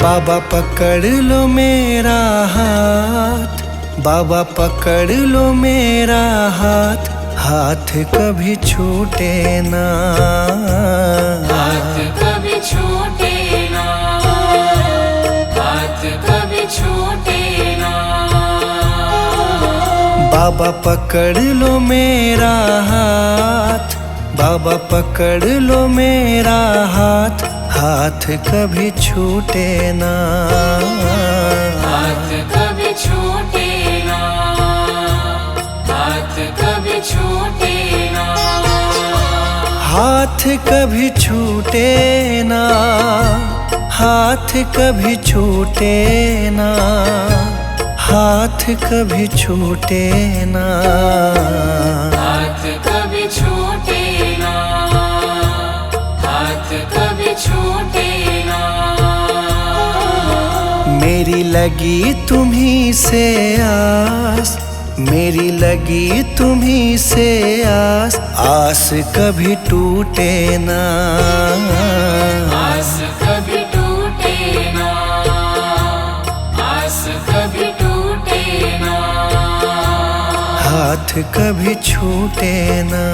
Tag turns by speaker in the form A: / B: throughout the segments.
A: बाबा पकड़ लो मेरा हाथ, बाबा पकड़ लो मेरा हाथ, हाथ कभी छूटे ना,
B: हाथ कभी छूटे ना, हाथ कभी छूटे ना।
A: बाबा पकड़ लो मेरा हाथ, बाबा पकड़ लो मेरा हाथ, हाथ कभी छूटे ना,
B: हाथ कभी छूटे ना, हाथ कभी छूटे ना।
A: हाथ कभी छूटे ना, हाथ कभी छूटे ना, हाथ कभी छूटे ना,
B: हाथ कभी छूटे ना, हाथ कभी छूटे ना।
A: मेरी लगी तुम्हीं से आस, मेरी लगी तुम्हीं से आस, आस कभी टूटे ना,
B: आस कभी टूटे ना, आस कभी टूटे ना।
A: हाथ कभी छूटे ना।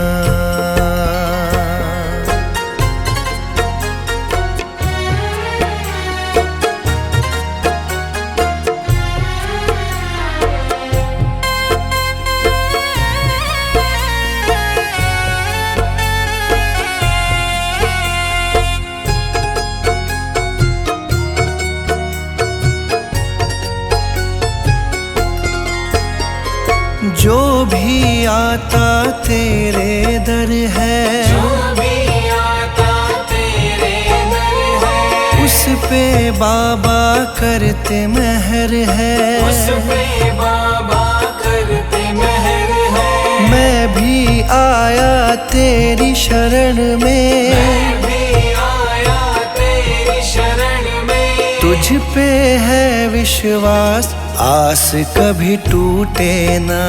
A: जो भी आता तेरे दर है,
B: जो भी आता तेरे दर है,
A: उस पे बाबा करते मेहर है,
B: उस पे बाबा करते मेहर है।
A: मैं भी आया तेरी शरण में,
B: मैं भी आया तेरी शरण में।
A: तुझ पे है विश्वास, आस कभी टूटे ना,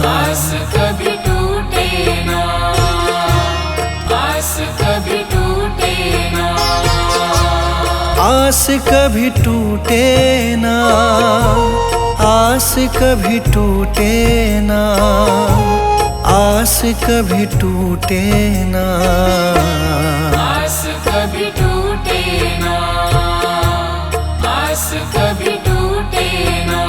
B: आस कभी टूटे ना, आस कभी टूटे ना।
A: आस कभी टूटे ना, आस कभी टूटे ना, आस कभी टूटे ना,
B: आस कभी टूटे ना, आस कभी टूटे ना।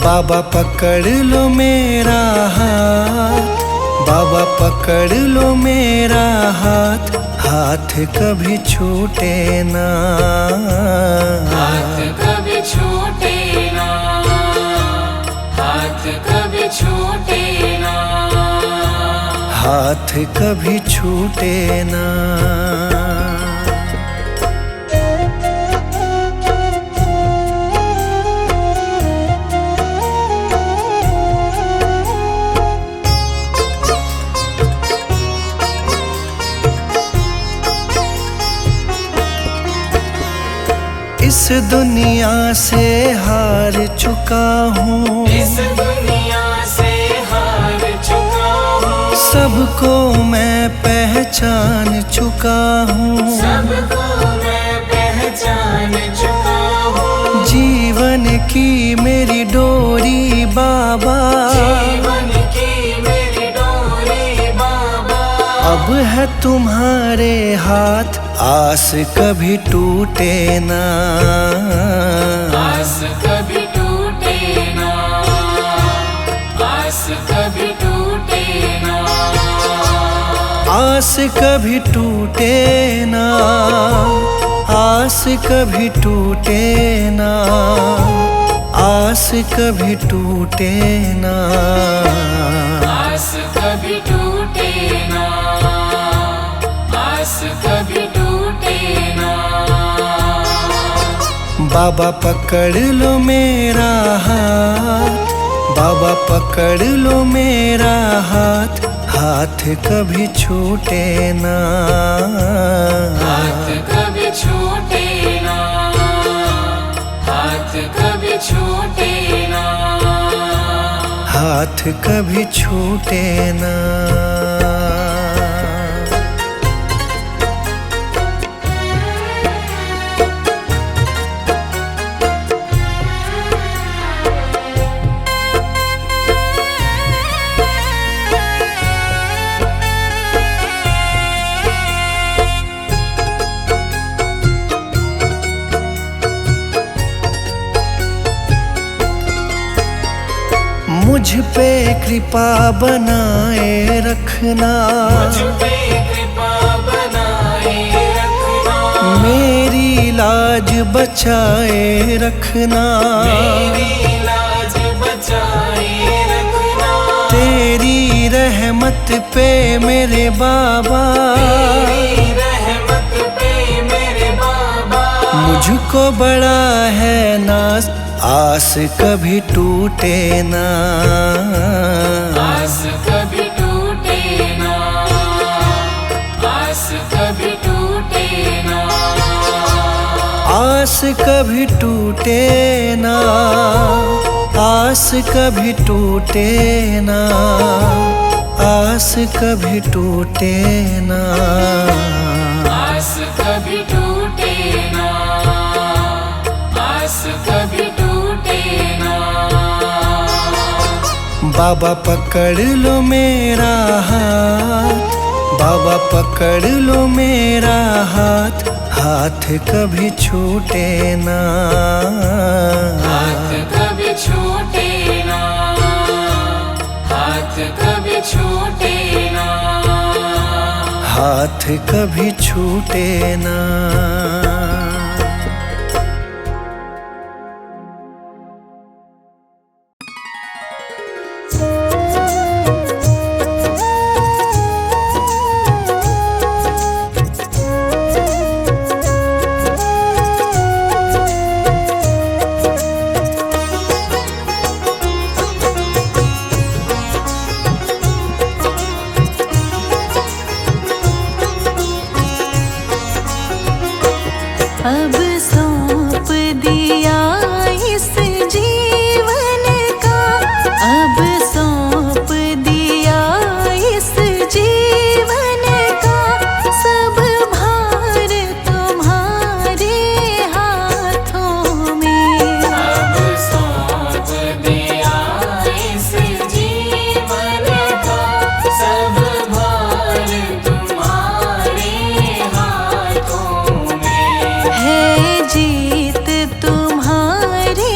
A: बाबा पकड़ लो मेरा हाथ, बाबा पकड़ लो मेरा हाथ, हाथ कभी छूटे ना,
B: हाथ कभी छूटे ना, हाथ कभी छूटे ना।
A: हाथ कभी छूटे ना। इस दुनिया से हार चुका हूँ,
B: इस दुनिया से हार चुका हूँ,
A: सबको मैं पहचान चुका हूँ,
B: सबको मैं पहचान चुका हूँ।
A: जीवन की मेरी डोरी बाबा,
B: जीवन की मेरी डोरी बाबा,
A: अब है तुम्हारे हाथ, आस कभी टूटे ना,
B: आस कभी टूटे ना, आस कभी टूटे ना।
A: आस कभी टूटे ना, आस कभी टूटे ना, आस कभी टूटे ना,
B: आस कभी टूटे ना, आस कभी टूटे ना।
A: बाबा पकड़ लो मेरा हाथ, बाबा पकड़ लो मेरा हाथ, हाथ कभी छूटे ना,
B: हाथ कभी छूटे ना, हाथ कभी छूटे ना।
A: हाथ कभी छूटे ना। पे कृपा बनाए रखना,
B: मुझ पे कृपा बनाए रखना,
A: मेरी लाज बचाए रखना,
B: मेरी लाज बचाए रखना,
A: तेरी रहमत पे मेरे बाबा,
B: तेरी रहमत पे मेरे बाबा।
A: मुझको बड़ा है नाज, आस कभी टूटे ना,
B: आस कभी टूटे ना, आस कभी टूटे ना,
A: आस कभी टूटे ना, आस कभी टूटे ना, आस कभी टूटे ना,
B: आस कभी टूटे ना, आस कभी टूटे ना।
A: बाबा पकड़ लो मेरा हाथ, बाबा पकड़ लो मेरा हाथ, हाथ कभी छूटे ना,
B: हाथ कभी छूटे ना, हाथ कभी छूटे ना,
A: हाथ कभी छूटे ना।
C: अब सौंप दिया इस जीवन का, अब सौंप दिया इस जीवन का, सब भार तुम्हारे हाथों में।
B: अब सौंप दिया इस जीवन का, सब भार तुम्हारे हाथों में।
C: है जीत तुम्हारे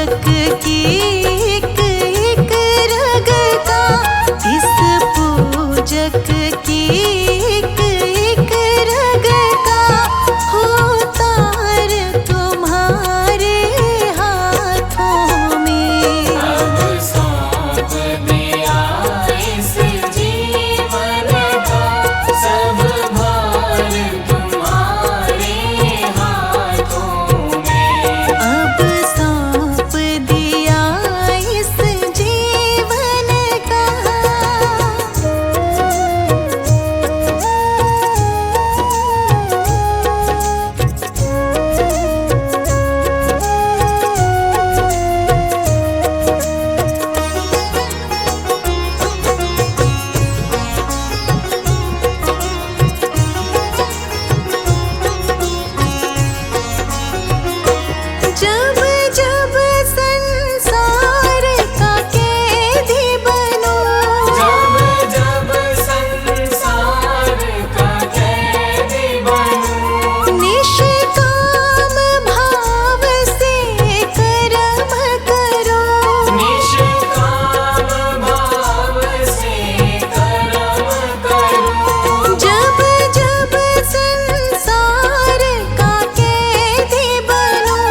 C: पूजक की एक एक रग का, इस पूजक की एक एक रग का हो तार तुम्हारे हाथों में।
B: अब सौंप दिया इस जीवन का सब भार तुम्हारे हाथों में।
C: अब सौंप दिया इस जीवन का। जब जब संसार का कैदी बनूं,
B: जब जब संसार का कैदी बनूं,
C: निष्काम भाव से कर्म करूं।
B: निष्काम भाव से कर्म करूं।
C: जब जब संसार का कैदी बनूं,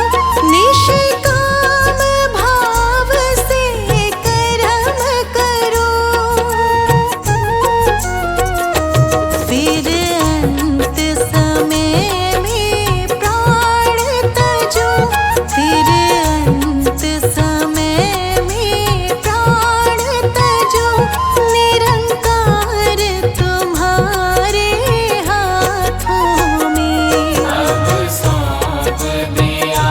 C: निष्काम भाव से कर्म करूं। फिर अंत समय में प्राण तजूं, फिर अंत समय में प्राण तजूं, निरंकार तुम्हारे हाथों में।
B: अब सौंप दिया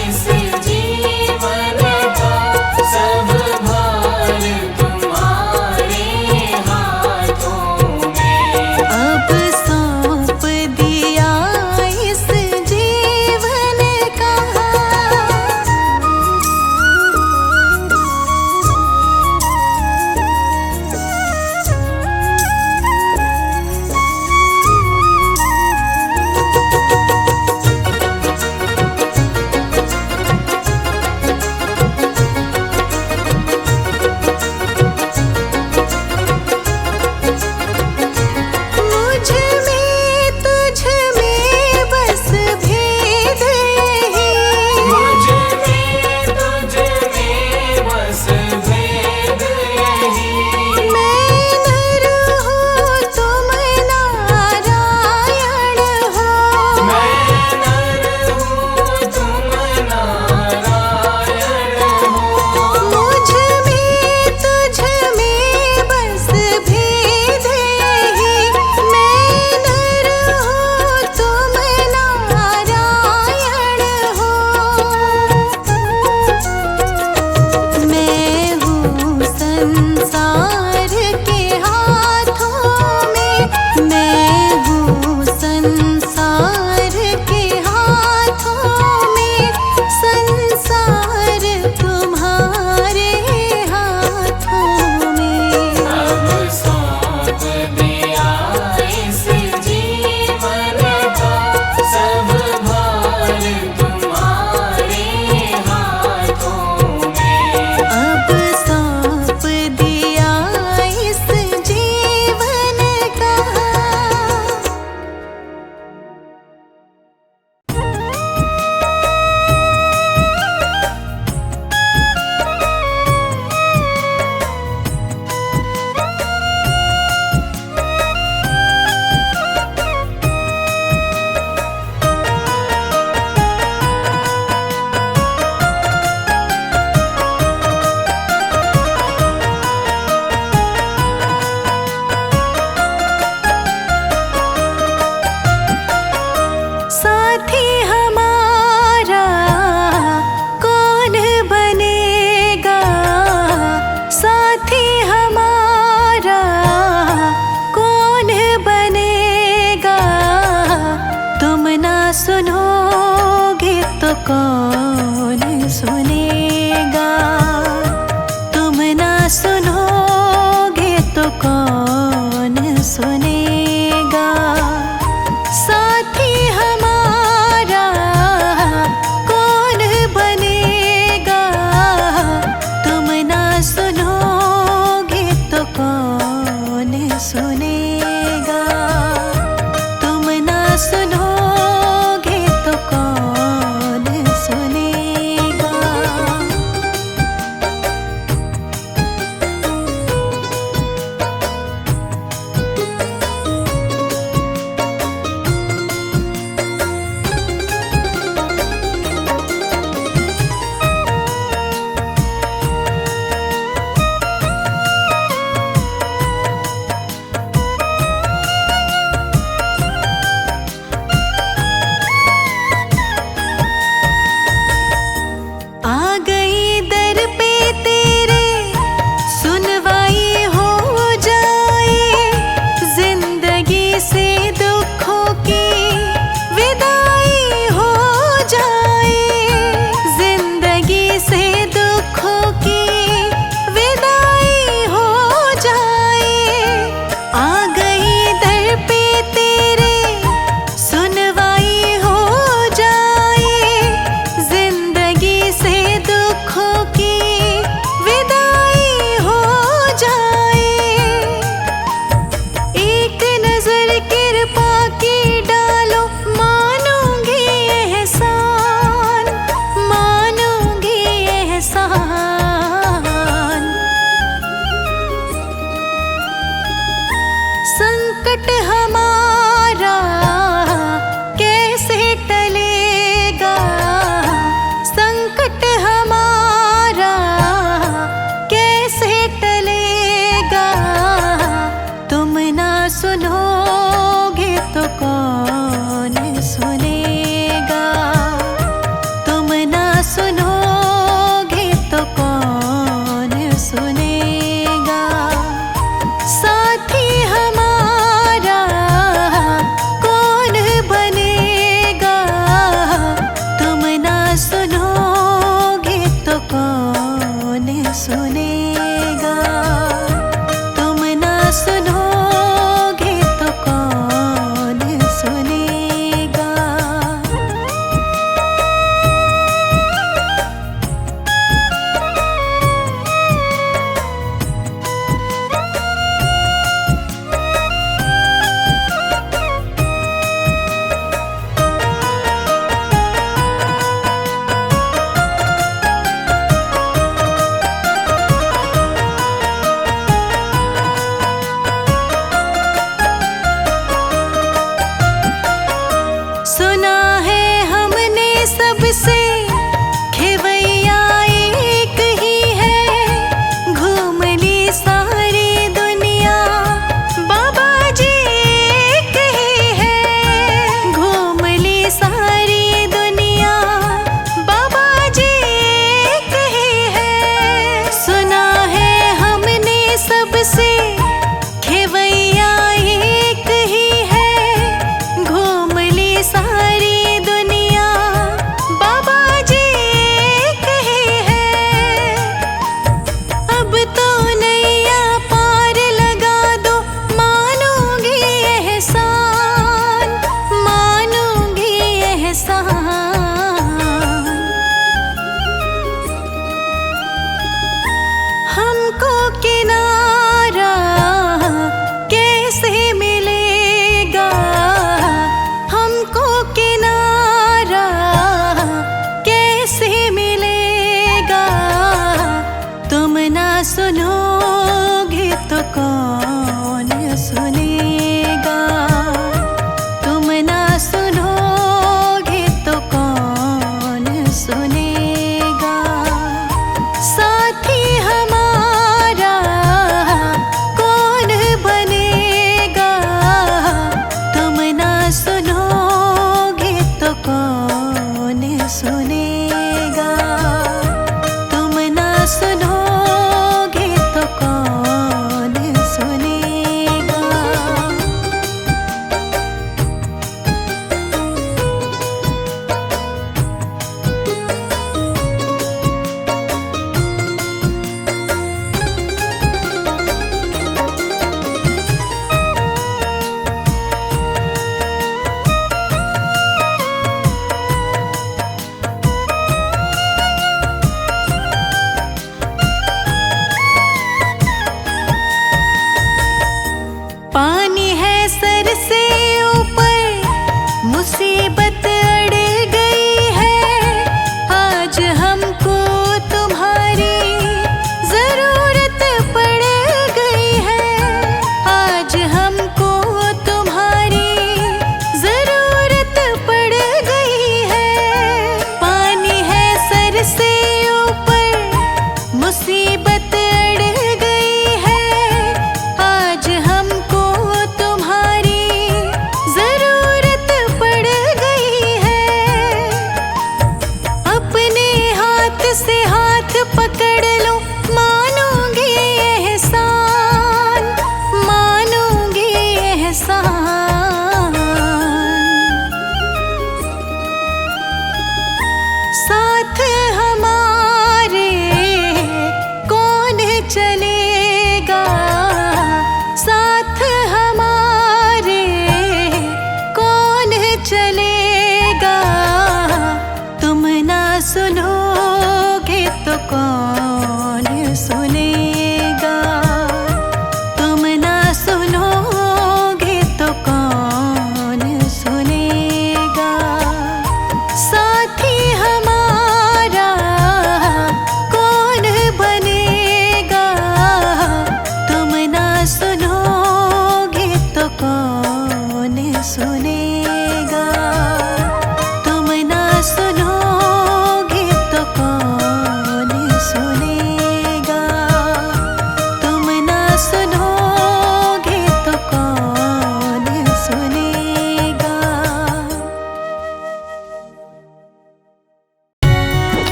B: इस जीवन का सब भार तुम्हारे हाथों में।
C: अब सौंप दिया इस जीवन का।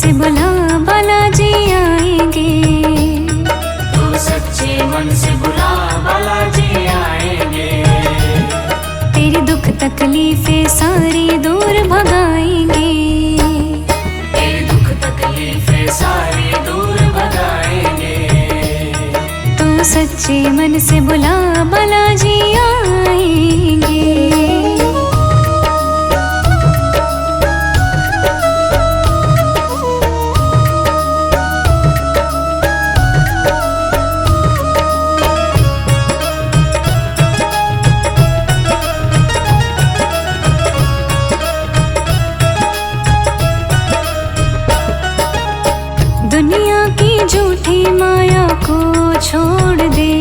C: से बुला बालाजी आएंगे।
B: तू सच्चे मन से बुला बालाजी आएंगे।
C: तेरी दुख तकलीफें सारी दूर भगाएंगे।
B: तेरी दुख तकलीफें सारी दूर भगाएंगे।
C: तू सच्चे मन से बुला बालाजी आएंगे। दुनिया की झूठी माया को छोड़ दे,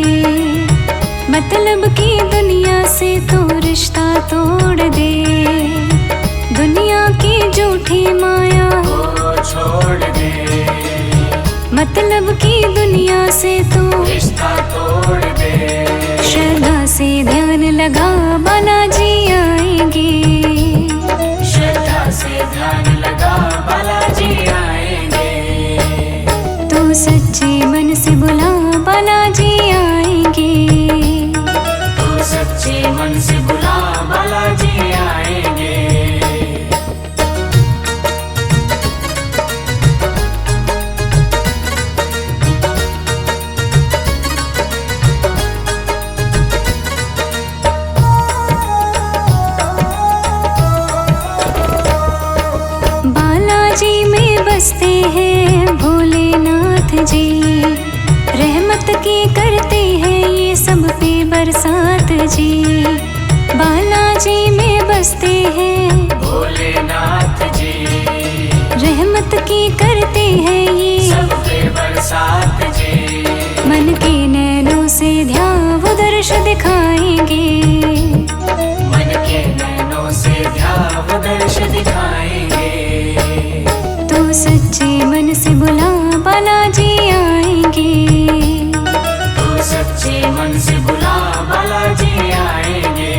C: मतलब की दुनिया से तू रिश्ता तोड़ दे। दुनिया की झूठी माया
B: को छोड़ दे,
C: मतलब की दुनिया से तू
B: रिश्ता तोड़ दे।
C: श्रद्धा से ध्यान लगा बालाजी आएंगे।
B: श्रद्धा से ध्यान लगा बालाजी आएंगे।
C: तू सच्चे मन से बुला बालाजी आएंगे।
B: तू सच्चे मन से बुला बालाजी आएंगे।
C: बालाजी में बसते हैं भोलेनाथ जी, रहमत की करते हैं ये सब पे बरसात जी। बालाजी में बसते हैं
B: भोलेनाथ जी,
C: रहमत की करते हैं ये
B: सब पे बरसात जी।
C: मन के नैनों से ध्यान वो दर्श दिखाएंगे।
B: मन के नैनों से ध्यान दर्श दिखाएंगे।
C: तू सच्चे मन से बुला बालाजी आएंगे।
B: तू सच्चे मन से बुला बालाजी आएंगे।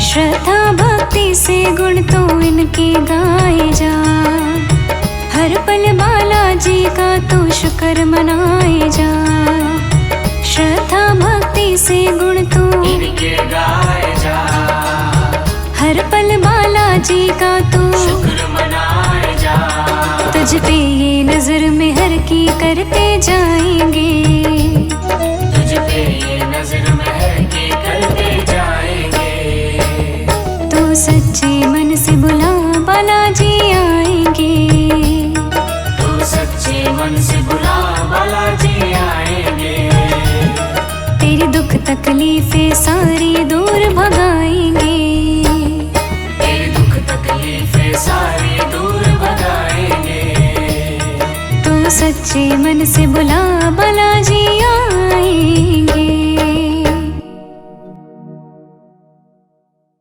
C: श्रद्धा भक्ति से गुण तो इनके गाए जा, हर पल बालाजी का तो शुक्र मनाए जा। श्रद्धा भक्ति से गुण तो
B: इनके गाए जा,
C: हर पल बालाजी का तो
B: शुक्र मनाए जा।
C: तुझ पे ये नजर में हर की करते जाएंगे।
B: तुझ पे ये नजर महर के करते जाएंगे।
C: तू सच्चे मन से बुला बालाजी आएंगे।
B: तू सच्चे मन से बुला बालाजी आएंगे।
C: तेरी दुख तकलीफें सारी दूर भगाएंगे।
B: तेरी दुख तकलीफें सारी दूर भगाएंगे।
C: तू सच्चे मन से बुला बालाजी